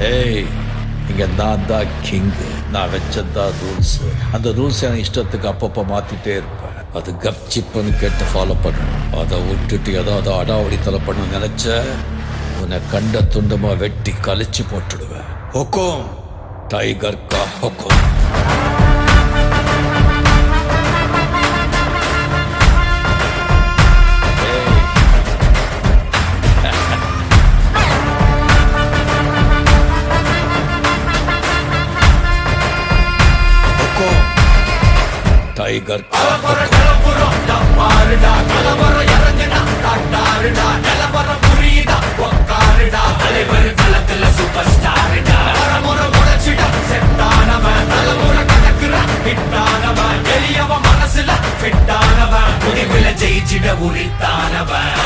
ஏய், இங்க நான் தான் கிங்கு. நான் வச்சதான் ரூல்ஸ். அந்த ரூல்ஸ் எனக்கு இஷ்டத்துக்கு அப்பப்போ மாத்திட்டே இருப்பேன். அது கப்சிப்புன்னு கேட்டு ஃபாலோ பண்ணணும். அதை விட்டுட்டு ஏதாவது அடாவடித்தலை பண்ண நினைச்ச உன்னை கண்ட துண்டமா வெட்டி கழிச்சு போட்டுடுவேன். ஹொக்கோம், டைகர் கா ஹொக்கோம். டைகர் மனசுல ஜெயிச்சிட உரித்தானவன்.